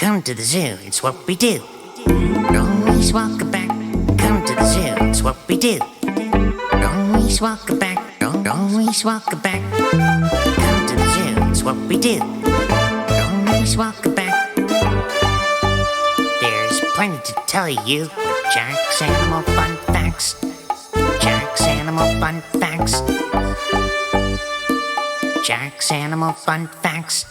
Come to the zoo, it's what we do. Always walk back. Come to the zoo, it's what we do. Always walk back. Always walk back. Come to the zoo, it's what we do. Always walk back. There's plenty to tell you with Jack's Animal Fun Facts. Jack's Animal Fun Facts. Jack's Animal Fun Facts.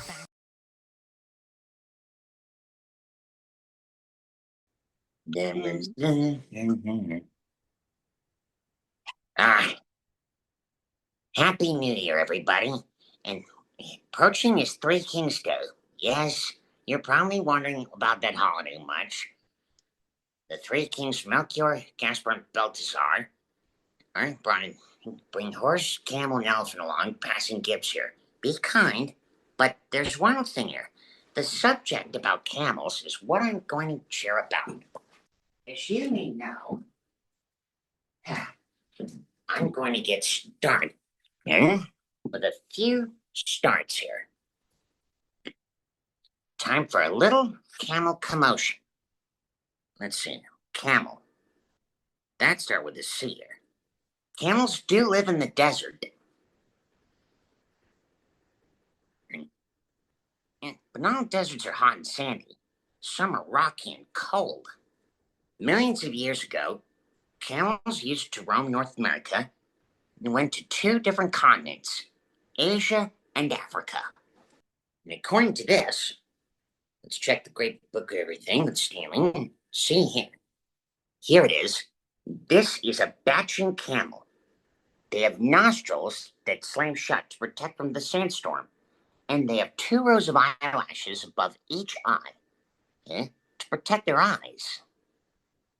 Happy New Year, everybody. And approaching is Three Kings Day. Yes, you're probably wondering about that holiday much. The Three Kings, Melchior, Gaspar, and Balthazar, bring horse, camel, and elephant along, passing gifts here. Be kind, but there's one thing here. The subject about camels is what I'm going to share about. As you may know, I'm going to get started with a few starts here. Time for a little camel commotion. Let's see. Camel. That starts with a C here. Camels do live in the desert. But not all deserts are hot and sandy. Some are rocky and cold. Millions of years ago, camels used to roam North America and went to two different continents, Asia and Africa. And according to this, let's check the great book of everything that's stealing and see here. Here it is. This is a batching camel. They have nostrils that slam shut to protect from the sandstorm. And they have 2 rows of eyelashes above each eye to protect their eyes.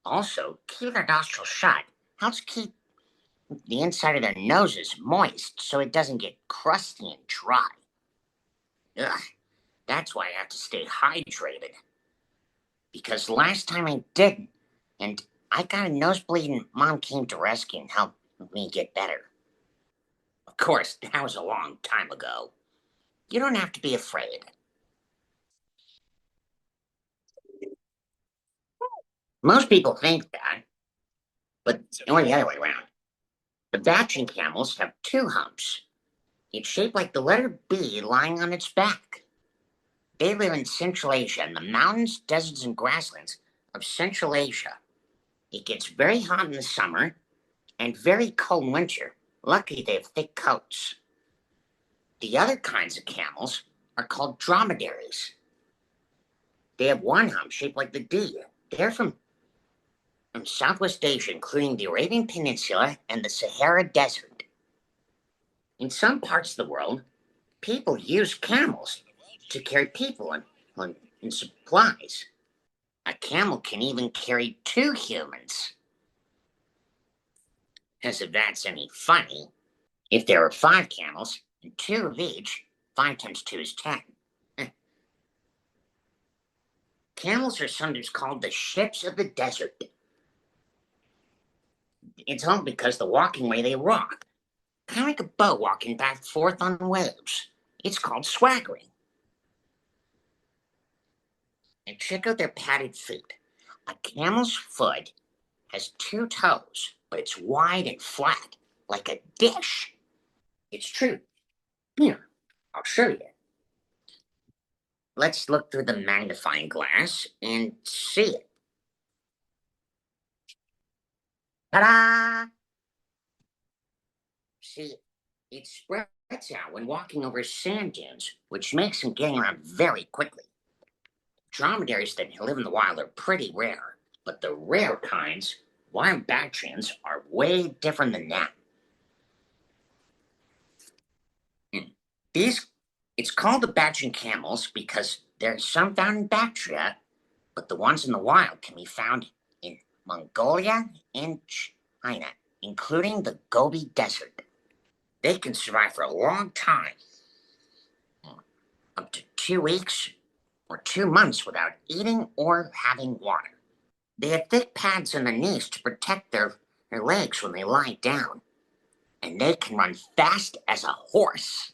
Also, keeping their nostrils shut helps keep the inside of their noses moist so it doesn't get crusty and dry. Ugh, that's why I have to stay hydrated. Because last time I didn't, and I got a nosebleed and Mom came to rescue and help me get better. Of course, that was a long time ago. You don't have to be afraid. Most people think that, but it's only the other way around. The batching camels have 2 humps. It's shaped like the letter B lying on its back. They live in Central Asia, in the mountains, deserts, and grasslands of Central Asia. It gets very hot in the summer and very cold in winter. Lucky they have thick coats. The other kinds of camels are called dromedaries. They have 1 hump shaped like the D. They're from Southwest Asia, including the Arabian Peninsula and the Sahara Desert. In some parts of the world, people use camels to carry people and supplies. A camel can even carry 2 humans. As if that's any funny, if there are 5 camels and 2 of each, 5 times 2 is 10. Camels are sometimes called the ships of the desert. It's all because the walking way they rock. Kind of like a boat walking back and forth on waves. It's called swaggering. And check out their padded feet. A camel's foot has 2 toes, but it's wide and flat, like a dish. It's true. Here, I'll show you. Let's look through the magnifying glass and see it. Ta-da! See, it spreads out when walking over sand dunes, which makes them getting around very quickly. Dromedaries that live in the wild are pretty rare, but the rare kinds, wild Bactrians, are way different than that. It's called the Bactrian camels because there's some found in Bactria, but the ones in the wild can be found in Mongolia and China, including the Gobi Desert. They can survive for a long time, up to 2 weeks or 2 months without eating or having water. They have thick pads on their knees to protect their legs when they lie down, and they can run fast as a horse.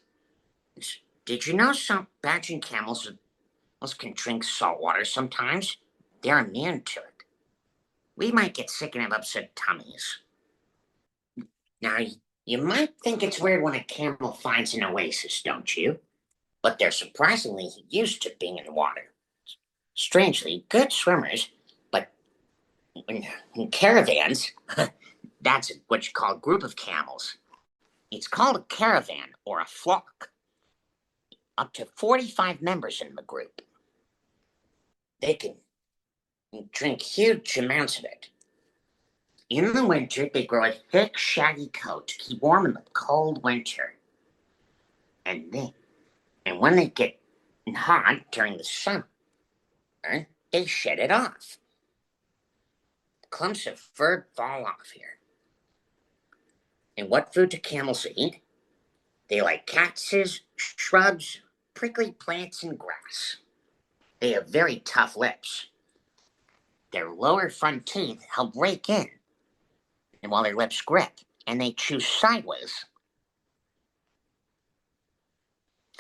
Did you know some batching camels can drink salt water sometimes. They're immune to it. We might get sick and have upset tummies. Now, you might think it's weird when a camel finds an oasis, don't you? But they're surprisingly used to being in water. Strangely, good swimmers, but in caravans, that's what you call a group of camels. It's called a caravan or a flock. Up to 45 members in the group. They can drink huge amounts of it. In the winter, they grow a thick, shaggy coat to keep warm in the cold winter. And when they get hot during the summer, they shed it off. Clumps of fur fall off here. And what food do camels eat? They like cactuses, shrubs, prickly plants, and grass. They have very tough lips. Their lower front teeth help rake in, and while their lips grip, and they chew sideways.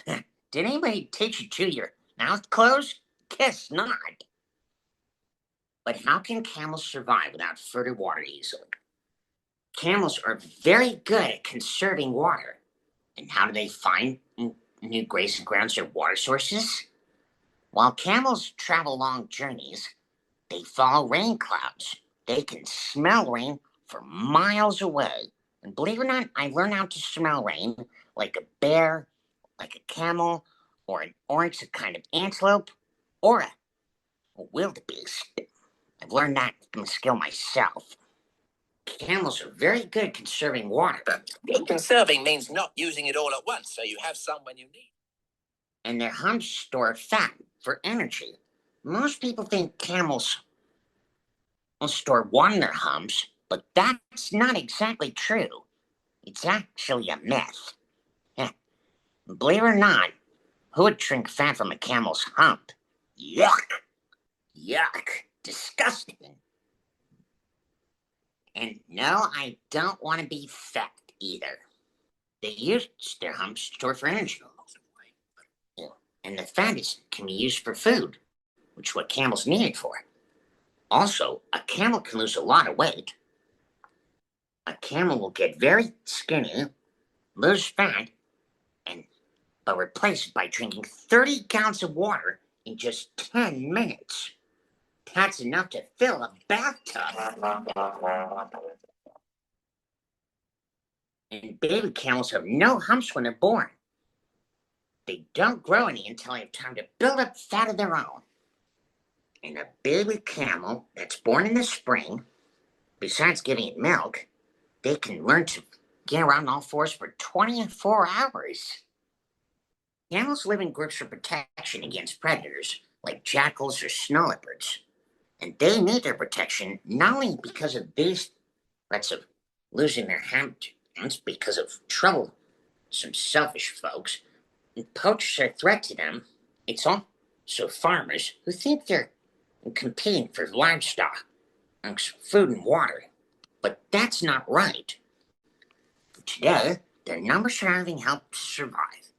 Did anybody teach you to chew your mouth closed? Guess not. But how can camels survive without food or water easily? Camels are very good at conserving water. And how do they find new grazing grounds or water sources? While camels travel long journeys, they follow rain clouds. They can smell rain from miles away. And believe it or not, I learned how to smell rain like a bear, like a camel, or an oryx, a kind of antelope, or a wildebeest. I've learned that skill myself. Camels are very good conserving water. Conserving means not using it all at once, so you have some when you need. And their humps store fat for energy. Most people think camels will store water in their humps, but that's not exactly true. It's actually a myth. Believe it or not, who would drink fat from a camel's hump? Yuck! Yuck! Disgusting! And no, I don't want to be fat either. They use their humps to store for energy. And the fat can be used for food, which is what camels need it for. Also, a camel can lose a lot of weight. A camel will get very skinny, lose fat, but replace it by drinking 30 gallons of water in just 10 minutes. That's enough to fill a bathtub. And baby camels have no humps when they're born. They don't grow any until they have time to build up fat of their own. And a baby camel that's born in the spring, besides giving it milk, they can learn to get around all fours for 24 hours. Camels live in groups for protection against predators like jackals or snow leopards. And they need their protection not only because of these threats of losing their hands because of trouble, some selfish folks, and poachers are a threat to them. It's also farmers who think they're competing for livestock, food and water. But that's not right. Today, their numbers are having help to survive.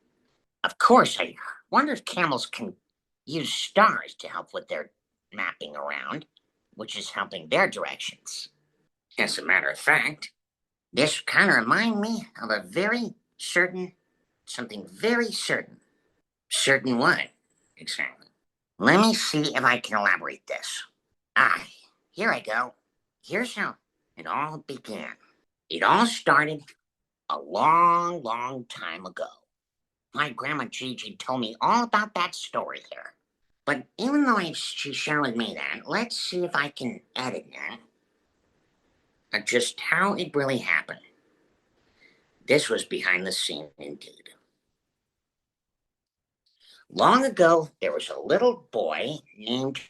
Of course, I wonder if camels can use stars to help with their mapping around, which is helping their directions. As a matter of fact, this kind of reminds me of something very certain. Certain what? Exactly. Let me see if I can elaborate this. Here I go. Here's how it all began. It all started a long, long time ago. My grandma Gigi told me all about that story here. But even though she shared with me that, let's see if I can edit that. Just how it really happened. This was behind the scene indeed. Long ago, there was a little boy named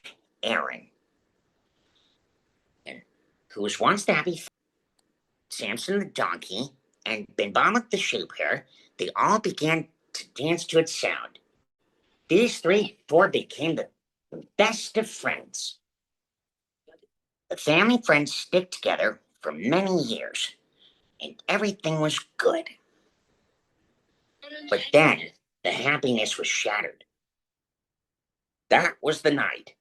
Aaron, who was once the happy Samson the donkey and Binbama the sheep here. They all began to dance to its sound. These four became the best of friends. The family friends stick together for many years, and everything was good. But then the happiness was shattered. That was the night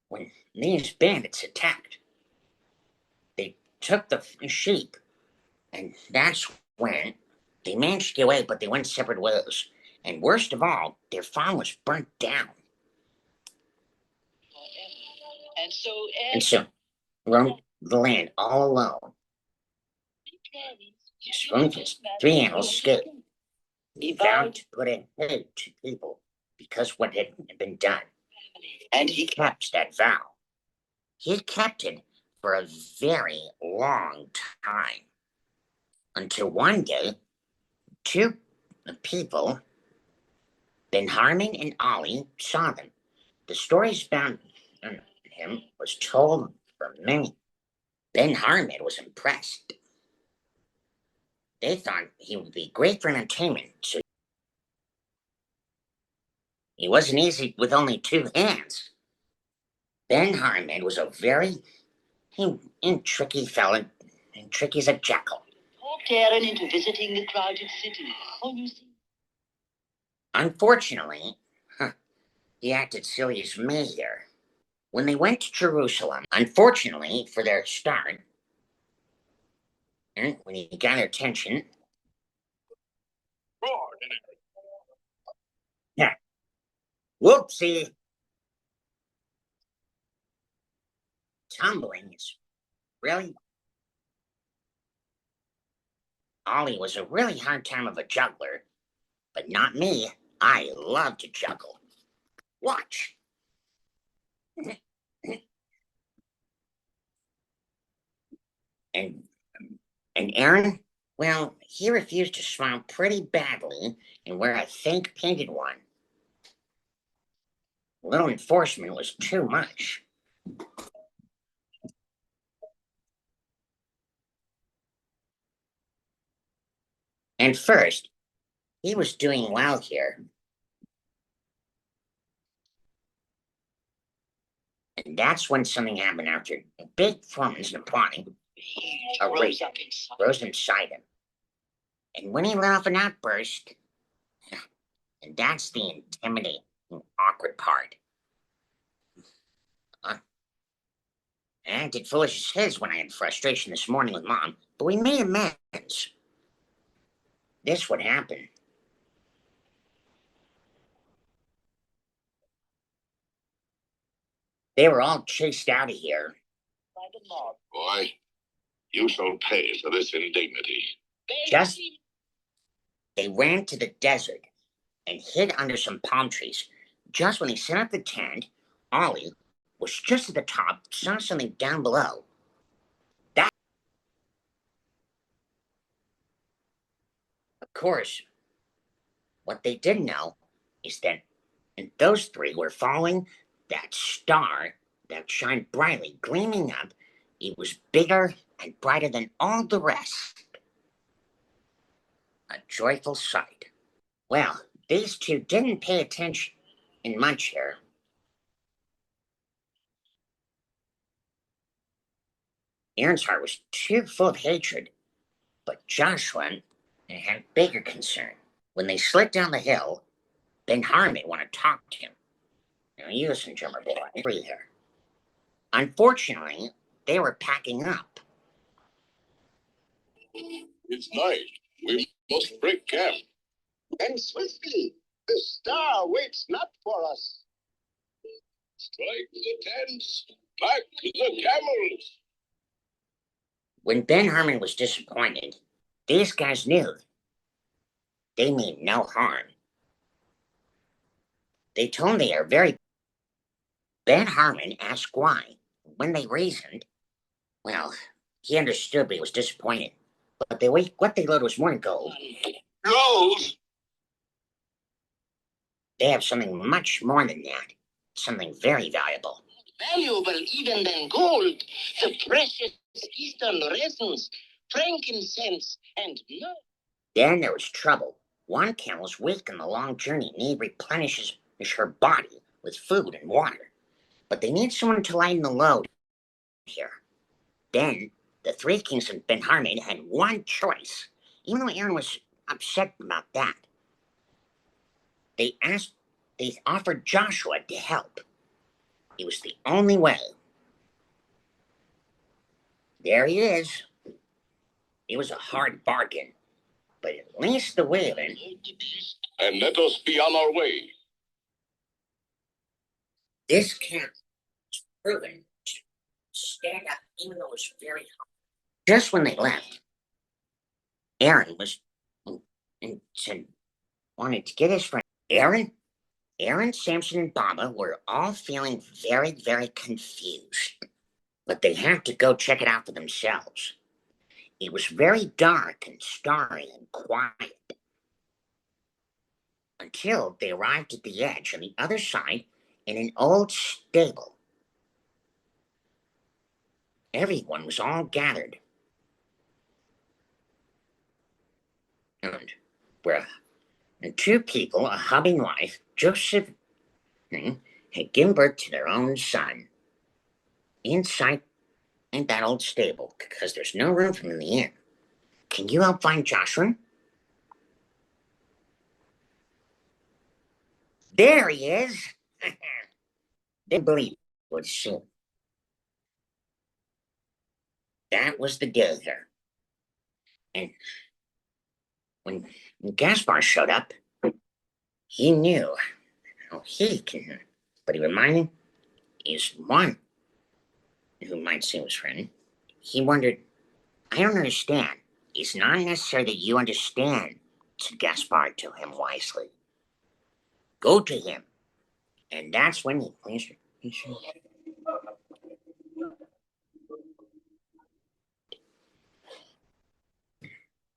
when these bandits attacked. They took the sheep, and that's when they managed to get away, but they went separate ways. And worst of all, their farm was burnt down. And so roamed the land all alone. Spoon from his 3 animals escaped. He vowed to put an end to people because what had been done. And he kept that vow. He kept it for a very long time. Until one day, two people, Ben Harmon and Ollie, saw them. The stories about him was told from many. Ben Harmon was impressed. They thought he would be great for entertainment, so he wasn't easy with only 2 hands. Ben Harmon was a very tricky fellow, and tricky as a jackal. Talked Aaron into visiting the crowded city. Oh, you see. Unfortunately, he acted silly as mayor. When they went to Jerusalem, unfortunately for their start, and when he got their attention, yeah, whoopsie, tumbling is really. Ollie was a really hard time of a juggler, but not me. I love to juggle. Watch. And Aaron, well, he refused to smile pretty badly and wear a fake painted one. A little enforcement was too much. And first, he was doing well here. And that's when something happened after a big performance and plotting. A rage rose inside him. And when he let off an outburst, and that's the intimidating, awkward part. I acted foolish as his when I had frustration this morning with Mom, but we made amends. This would happen. They were all chased out of here. Boy, you shall pay for this indignity. Just they ran to the desert and hid under some palm trees. Just when they set up the tent, Ollie was just at the top, saw something down below. That, of course, what they didn't know is that those 3 were following that star that shined brightly, gleaming up. It was bigger and brighter than all the rest. A joyful sight. Well, these 2 didn't pay attention in much here. Aaron's heart was too full of hatred, but Joshua had bigger concern. When they slid down the hill, Ben Harmon wanted to talk to him. Now, you listen, drummer boy, free here. Unfortunately, they were packing up. It's night. We must break camp. And swiftly, the star waits not for us. Strike the tents. Back the camels. When Ben Harmon was disappointed, these guys knew they mean no harm. They told him they are very. Ben Harmon asked why. When they reasoned, well, he understood, but he was disappointed. But what they loaded was more than gold. Gold? They have something much more than that. Something very valuable. Valuable even than gold, the precious eastern resins, frankincense, and myrrh. Then there was trouble. One camel was weak on the long journey and needed replenishes her body with food and water. But they need someone to lighten the load here. Then the 3 kings of Ben Harmon had one choice, even though Aaron was upset about that. They asked they offered Joshua to help. It was the only way. There he is. It was a hard bargain, but at least the whaling. And let us be on our way. This camp was proven to stand up even though it was very hard. Just when they left, Aaron was and said wanted to get his friend. Aaron, Samson, and Baba were all feeling very, very confused. But they had to go check it out for themselves. It was very dark and starry and quiet until they arrived at the edge on the other side in an old stable. Everyone was all gathered. And two people, a hubby and wife, Joseph, had given birth to their own son inside in that old stable because there's no room for him in the inn. Can you help find Joshua? There he is. They believe it was soon. That was the day here. And when Gaspar showed up, he knew how he can. But he reminded his one who might seem his friend. He wondered, I don't understand. It's not necessary that you understand, said Gaspar to him wisely. Go to him. And that's when he pleased her.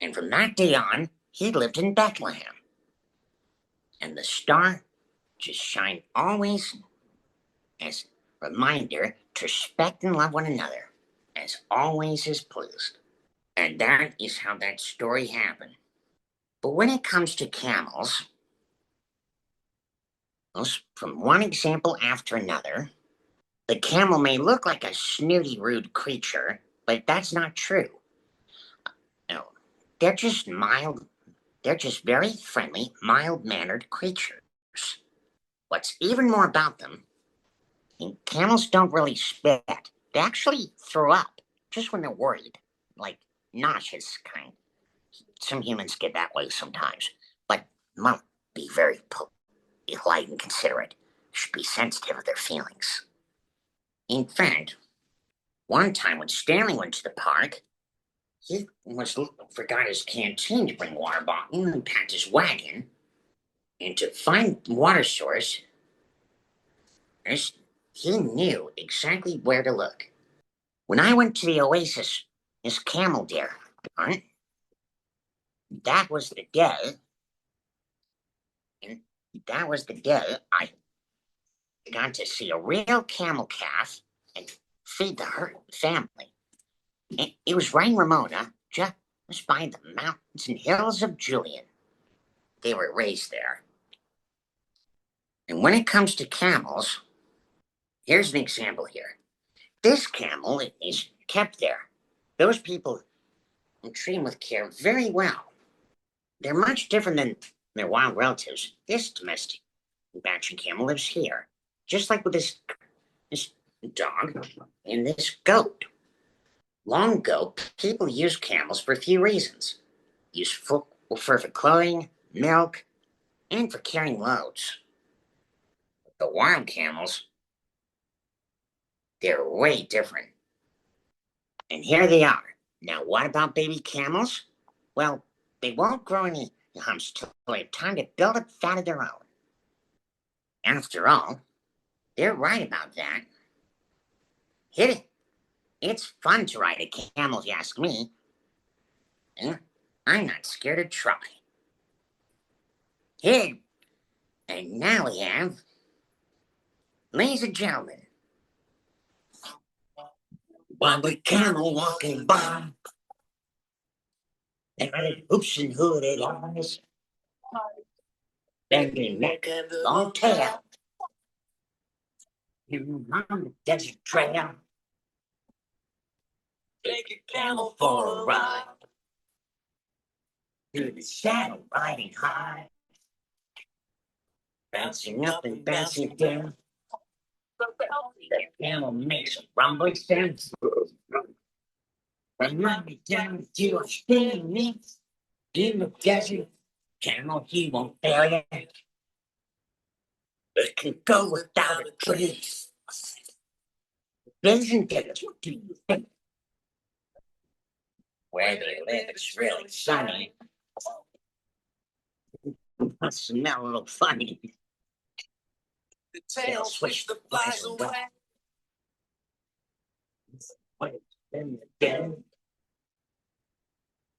And from that day on, he lived in Bethlehem. And the star just shined always as a reminder to respect and love one another, as always is pleased. And that is how that story happened. But when it comes to camels, from one example after another, the camel may look like a snooty, rude creature, but that's not true. No, they're just very friendly, mild-mannered creatures. What's even more about them, camels don't really spit. They actually throw up just when they're worried, like nauseous kind. Some humans get that way sometimes, but must be very polite and considerate. Should be sensitive of their feelings. In fact, one time when Stanley went to the park, he forgot his canteen to bring water bottle and packed his wagon. And to find water source, he knew exactly where to look. When I went to the oasis, this camel deer, that was the day, and that was the day I got to see a real camel calf and feed the herd family. It was right in Ramona, just by the mountains and hills of Julian. They were raised there. And when it comes to camels, here's an example here. This camel is kept there. Those people treat him with care very well. They're much different than their wild relatives. This domestic Apache camel lives here, just like with this dog and this goat. Long ago, people used camels for a few reasons. Used for clothing, milk, and for carrying loads. The wild camels, they're way different. And here they are. Now, what about baby camels? Well, they won't grow any humps till they have time to build up fat of their own. After all, they're right about that. Hit it. It's fun to ride a camel, if you ask me. I'm not scared to try. Hit it. And now we have, ladies and gentlemen, while the camel walking by, and red hoops and hooded eyes, bending neck, long tail, on the desert trail. Take a camel for a ride through the shadow riding high. Bouncing up and bouncing down. The camel makes a rumbling sound. From running down to a spinning in the desert. Camel, he won't fail you. It can go without a trace. Vision tickets. Where they live, it's really sunny. Must smell a little funny. The tail switch the flies away. Then again,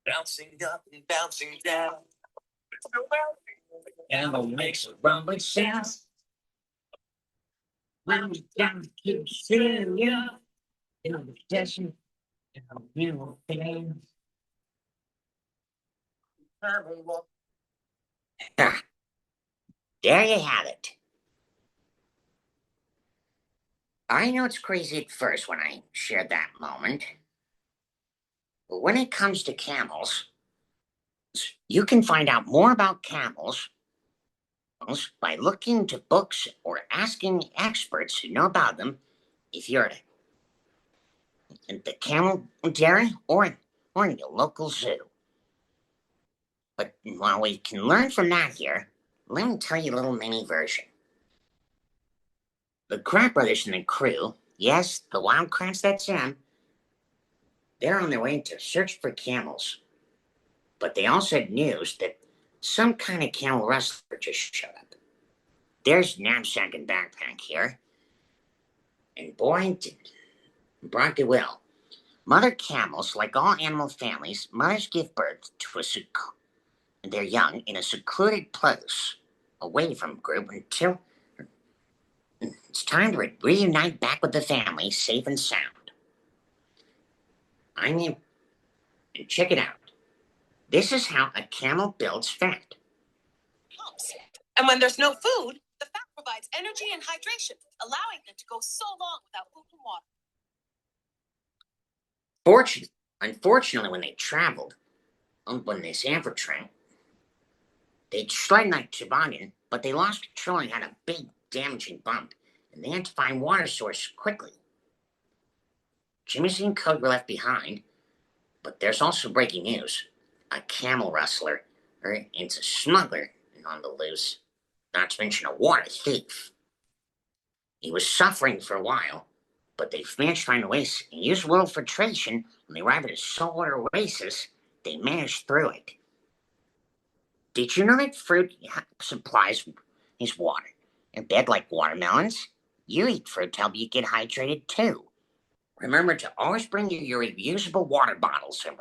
Bouncing up and bouncing down. camel makes a rumbling sound. When we down to Australia, in the desert, you will fail. Ah, there you have it. I know it's crazy at first when I shared that moment. But when it comes to camels, you can find out more about camels by looking into books or asking experts who know about them if you're at the camel dairy or in your local zoo. But while we can learn from that here, let me tell you a little mini version. The Crab Brothers and the crew, yes, the Wildcrats, that's them, they're on their way to search for camels. But they also had news that some kind of camel rustler just showed up. There's knapsack and backpack here. And boy, brought they will. Mother camels, like all animal families, mothers give birth to their young in a secluded place, away from group until it's time to reunite back with the family, safe and sound. I mean, check it out. This is how a camel builds fat. And when there's no food, the fat provides energy and hydration, allowing them to go so long without food and water. Unfortunately, when they traveled on this amber train, they tried like toboggan, but they lost control and had a big damaging bump, and they had to find water source quickly. Jimmy and Code were left behind, but there's also breaking news. A camel rustler, it's a smuggler on the loose, not to mention a water thief. He was suffering for a while, but they managed to find a way and use a little filtration. When they arrived at a saltwater oasis, they managed through it. Did you know that fruit supplies is water? In bed, like watermelons, you eat fruit to help you get hydrated too. Remember to always bring your reusable water bottles, and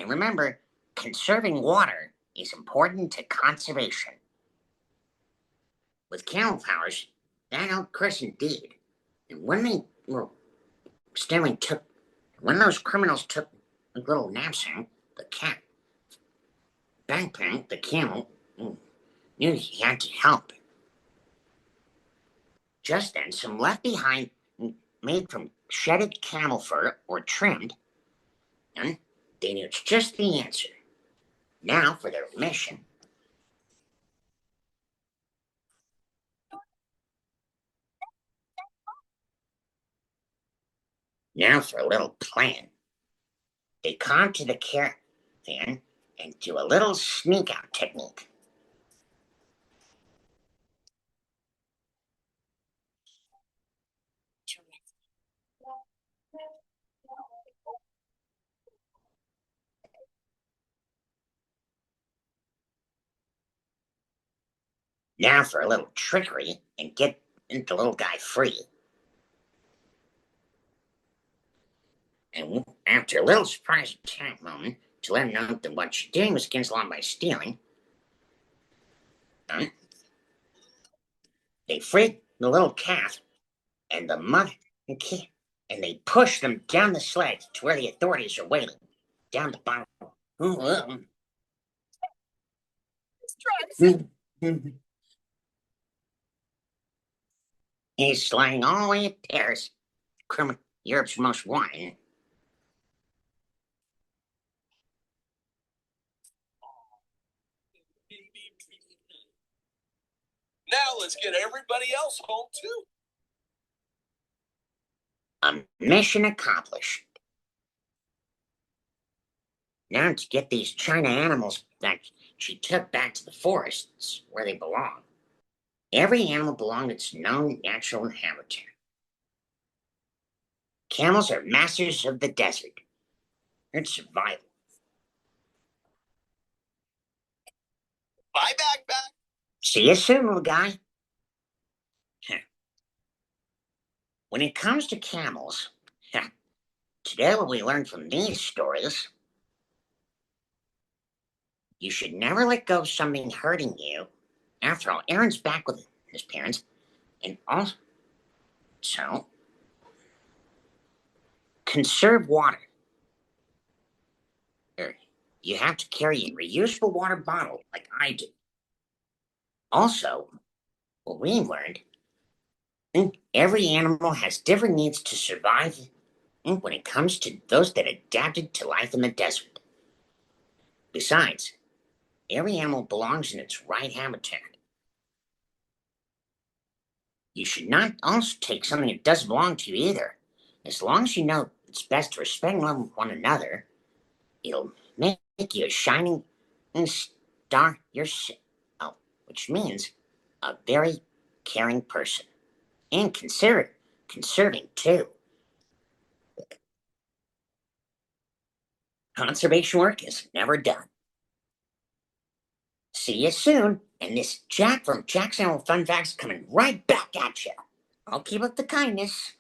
remember, conserving water is important to conservation. With camel powers, that helped Chris indeed. And when those criminals took a little knapsack, the cat, backpack, the camel knew he had to help. Just then, some left behind made from shedded camel fur or trimmed, and they knew it's just the answer. Now for their mission. Now for a little plan. They come to the caravan and do a little sneak out technique. Now for a little trickery and get the little guy free. And after a little surprise attack moment to let him know that what you're doing was against the law by stealing, they freed the little calf and the mother and kid, and they pushed them down the sled to where the authorities are waiting. Down the bottom. He's slaying all the way to Paris, Europe's most wanted. Now let's get everybody else home, too. Mission accomplished. Now to get these China animals that she took back to the forests where they belong. Every animal belonged in its known natural habitat. Camels are masters of the desert. It's survival. Bye, backpack. See you soon, little guy. When it comes to camels, today what we learned from these stories, you should never let go of something hurting you. After all, Aaron's back with his parents, and also conserve water. You have to carry a reusable water bottle like I do. Also, what we learned, every animal has different needs to survive when it comes to those that adapted to life in the desert. Besides, every animal belongs in its right habitat. You should not also take something that doesn't belong to you either. As long as you know it's best to respect and love one another, it'll make you a shining star yourself, which means a very caring person. And conserving too. Conservation work is never done. See you soon, and this Jack from Jack's Animal Fun Facts coming right back at you. I'll keep up the kindness.